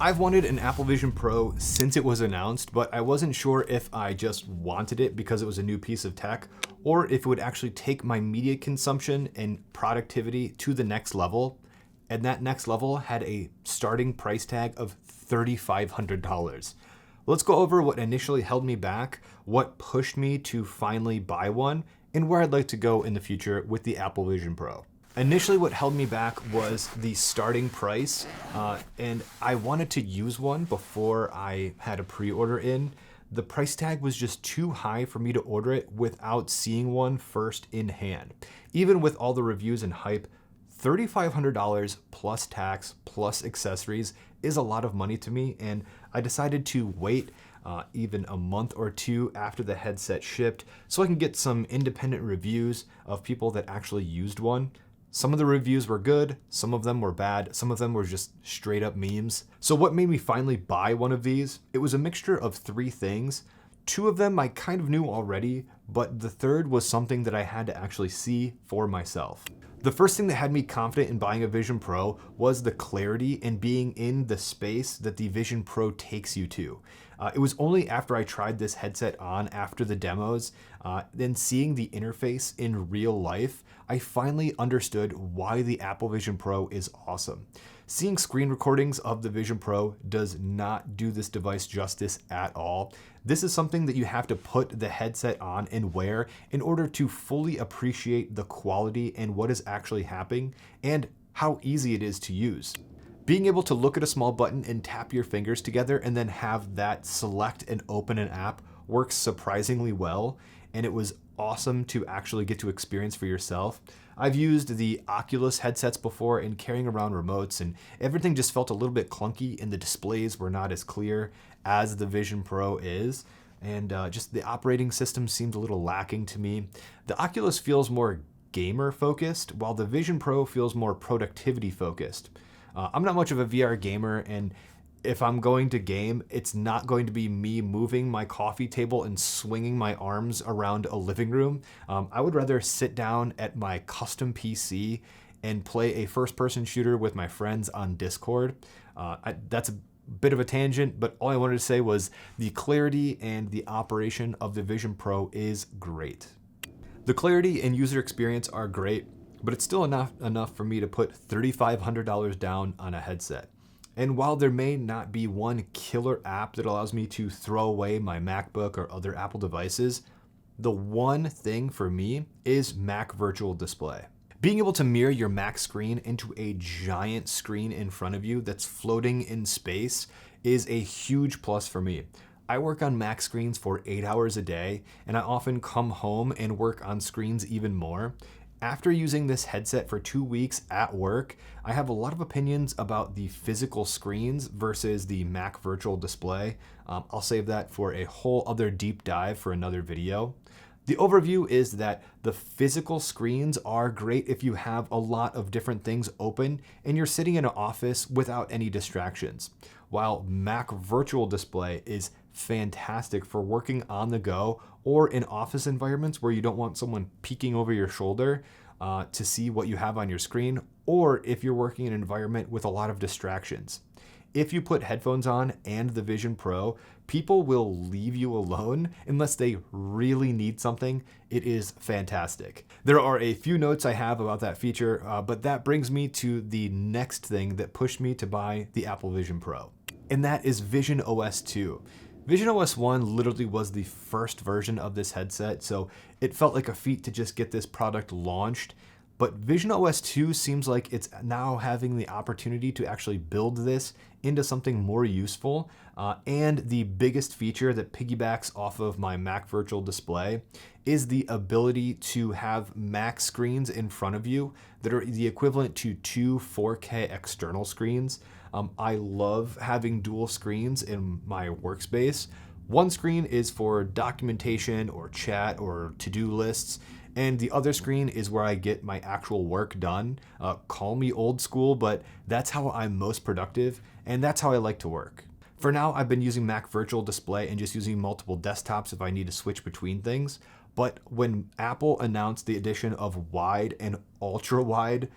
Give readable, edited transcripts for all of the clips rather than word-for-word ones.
I've wanted an Apple Vision Pro since it was announced, but I wasn't sure if I just wanted it because it was a new piece of tech, or if it would actually take my media consumption and productivity to the next level. And that next level had a starting price tag of $3,500. Let's go over what initially held me back, what pushed me to finally buy one, and where I'd like to go in the future with the Apple Vision Pro. Initially, what held me back was the starting price, and I wanted to use one before I had a pre-order in. The price tag was just too high for me to order it without seeing one first in hand. Even with all the reviews and hype, $3,500 plus tax plus accessories is a lot of money to me, and I decided to wait even a month or two after the headset shipped so I can get some independent reviews of people that actually used one. Some of the reviews were good, some of them were bad, some of them were just straight up memes. So what made me finally buy one of these? It was a mixture of three things. Two of them I kind of knew already, but the third was something that I had to actually see for myself. The first thing that had me confident in buying a Vision Pro was the clarity and being in the space that the Vision Pro takes you to. It was only after I tried this headset on after the demos, then seeing the interface in real life, I finally understood why the Apple Vision Pro is awesome. Seeing screen recordings of the Vision Pro does not do this device justice at all. This is something that you have to put the headset on and wear in order to fully appreciate the quality and what is actually happening and how easy it is to use. Being able to look at a small button and tap your fingers together and then have that select and open an app works surprisingly well, and it was awesome to actually get to experience for yourself. I've used the Oculus headsets before and carrying around remotes, and everything just felt a little bit clunky and the displays were not as clear as the Vision Pro is. And just the operating system seemed a little lacking to me. The Oculus feels more gamer focused, while the Vision Pro feels more productivity focused. I'm not much of a VR gamer, and if I'm going to game, it's not going to be me moving my coffee table and swinging my arms around a living room. I would rather sit down at my custom PC and play a first-person shooter with my friends on Discord. That's a bit of a tangent, but all I wanted to say was the clarity and the operation of the Vision Pro is great. The clarity and user experience are great, but it's still enough for me to put $3,500 down on a headset. And while there may not be one killer app that allows me to throw away my MacBook or other Apple devices, the one thing for me is Mac Virtual Display. Being able to mirror your Mac screen into a giant screen in front of you that's floating in space is a huge plus for me. I work on Mac screens for 8 hours a day, and I often come home and work on screens even more. After using this headset for 2 weeks at work, I have a lot of opinions about the physical screens versus the Mac Virtual Display. I'll save that for a whole other deep dive for another video. The overview is that the physical screens are great if you have a lot of different things open and you're sitting in an office without any distractions, while Mac Virtual Display is fantastic for working on the go or in office environments where you don't want someone peeking over your shoulder to see what you have on your screen, or if you're working in an environment with a lot of distractions. If you put headphones on and the Vision Pro, people will leave you alone unless they really need something. It is fantastic. There are a few notes I have about that feature, but that brings me to the next thing that pushed me to buy the Apple Vision Pro, and that is VisionOS 2. VisionOS 1 literally was the first version of this headset, so it felt like a feat to just get this product launched. But VisionOS 2 seems like it's now having the opportunity to actually build this into something more useful. And the biggest feature that piggybacks off of my Mac Virtual Display is the ability to have Mac screens in front of you that are the equivalent to two 4K external screens. I love having dual screens in my workspace. One screen is for documentation or chat or to-do lists, and the other screen is where I get my actual work done. Call me old school, but that's how I'm most productive, and that's how I like to work. For now, I've been using Mac Virtual Display and just using multiple desktops if I need to switch between things. But when Apple announced the addition of wide and ultra wide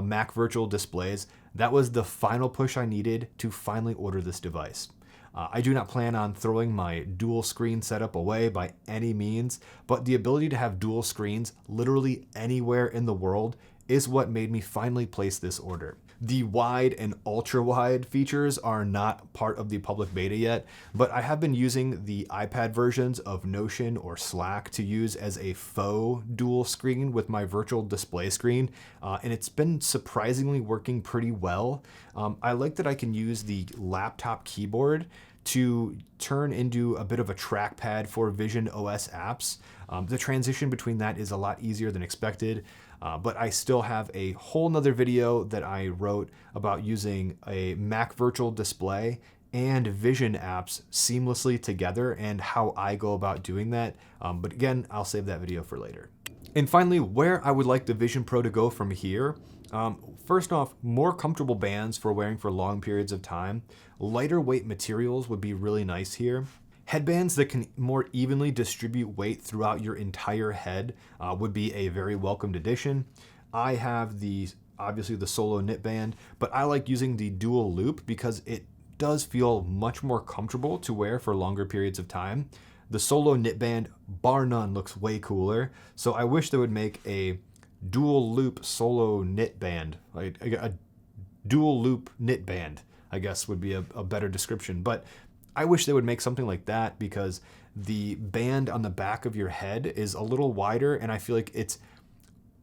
Mac Virtual Displays, That was the final push I needed to finally order this device. I do not plan on throwing my dual screen setup away by any means, but the ability to have dual screens literally anywhere in the world is what made me finally place this order. The wide and ultra wide features are not part of the public beta yet, but I have been using the iPad versions of Notion or Slack to use as a faux dual screen with my virtual display screen, and it's been surprisingly working pretty well. I like that I can use the laptop keyboard to turn into a bit of a trackpad for VisionOS apps. The transition between that is a lot easier than expected. But I still have a whole nother video that I wrote about using a Mac virtual display and Vision apps seamlessly together and how I go about doing that. But again, I'll save that video for later. And finally, where I would like the Vision Pro to go from here. First off, more comfortable bands for wearing for long periods of time. Lighter weight materials would be really nice here. Headbands that can more evenly distribute weight throughout your entire head would be a very welcomed addition. I have obviously the solo knit band, but I like using the dual loop because it does feel much more comfortable to wear for longer periods of time. The solo knit band, bar none, looks way cooler. So I wish they would make a dual loop solo knit band, like a dual loop knit band, I guess would be a better description. But I wish they would make something like that because the band on the back of your head is a little wider and I feel like it's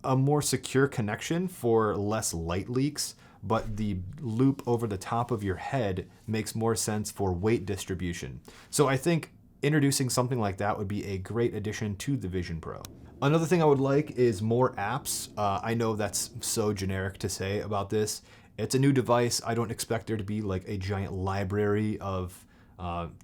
a more secure connection for less light leaks, but the loop over the top of your head makes more sense for weight distribution. So I think introducing something like that would be a great addition to the Vision Pro. Another thing I would like is more apps. I know that's so generic to say about this. It's a new device. I don't expect there to be like a giant library of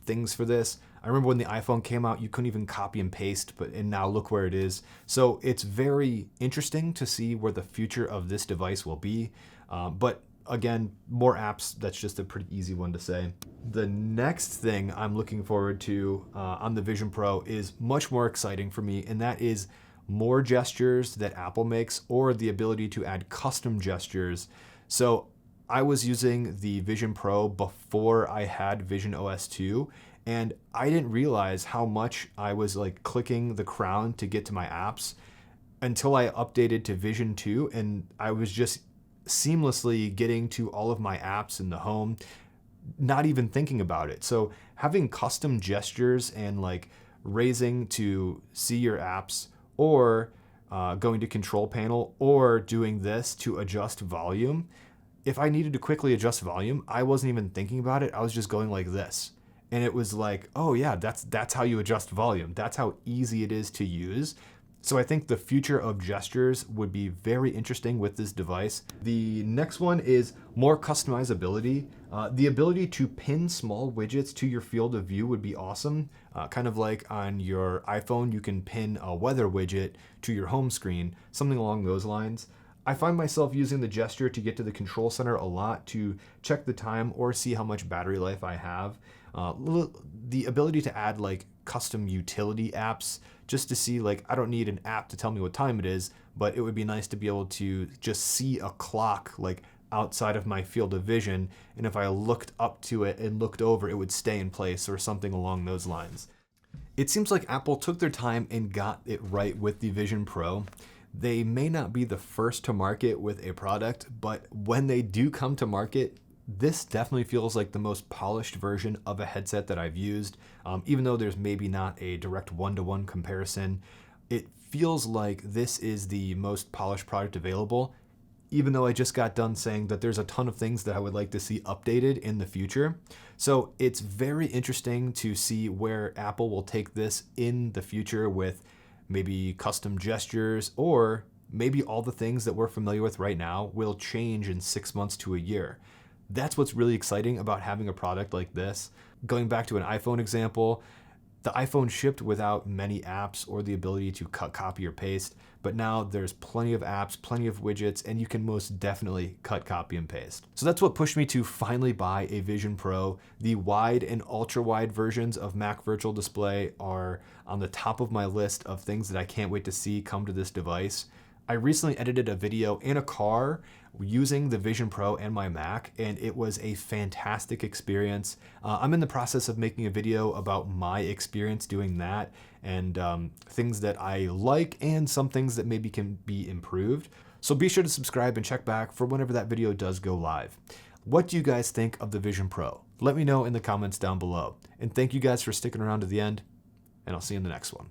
things for this. I remember when the iPhone came out, you couldn't even copy and paste, and now look where it is. So it's very interesting to see where the future of this device will be. But again, more apps, that's just a pretty easy one to say. The next thing I'm looking forward to on the Vision Pro is much more exciting for me, and that is more gestures that Apple makes or the ability to add custom gestures. So I was using the Vision Pro before I had VisionOS 2, and I didn't realize how much I was like clicking the crown to get to my apps until I updated to Vision 2, and I was just seamlessly getting to all of my apps in the home, not even thinking about it. So having custom gestures and like raising to see your apps, or going to control panel, or doing this to adjust volume. If I needed to quickly adjust volume, I wasn't even thinking about it. I was just going like this. And it was like, oh yeah, that's how you adjust volume. That's how easy it is to use. So I think the future of gestures would be very interesting with this device. The next one is more customizability. The ability to pin small widgets to your field of view would be awesome. Kind of like on your iPhone, you can pin a weather widget to your home screen, something along those lines. I find myself using the gesture to get to the control center a lot to check the time or see how much battery life I have. The ability to add like custom utility apps just to see, like, I don't need an app to tell me what time it is, but it would be nice to be able to just see a clock like outside of my field of vision, and if I looked up to it and looked over, it would stay in place or something along those lines. It seems like Apple took their time and got it right with the Vision Pro. They may not be the first to market with a product, but when they do come to market, this definitely feels like the most polished version of a headset that I've used. Even though there's maybe not a direct one-to-one comparison, it feels like this is the most polished product available, even though I just got done saying that there's a ton of things that I would like to see updated in the future. So it's very interesting to see where Apple will take this in the future with maybe custom gestures, or maybe all the things that we're familiar with right now will change in 6 months to a year. That's what's really exciting about having a product like this. Going back to an iPhone example, the iPhone shipped without many apps or the ability to cut, copy, or paste, but now there's plenty of apps, plenty of widgets, and you can most definitely cut, copy, and paste. So that's what pushed me to finally buy a Vision Pro. The wide and ultra wide versions of Mac Virtual Display are on the top of my list of things that I can't wait to see come to this device. I recently edited a video in a car using the Vision Pro and my Mac, and it was a fantastic experience. I'm in the process of making a video about my experience doing that and things that I like and some things that maybe can be improved. So be sure to subscribe and check back for whenever that video does go live. What do you guys think of the Vision Pro? Let me know in the comments down below. And thank you guys for sticking around to the end, and I'll see you in the next one.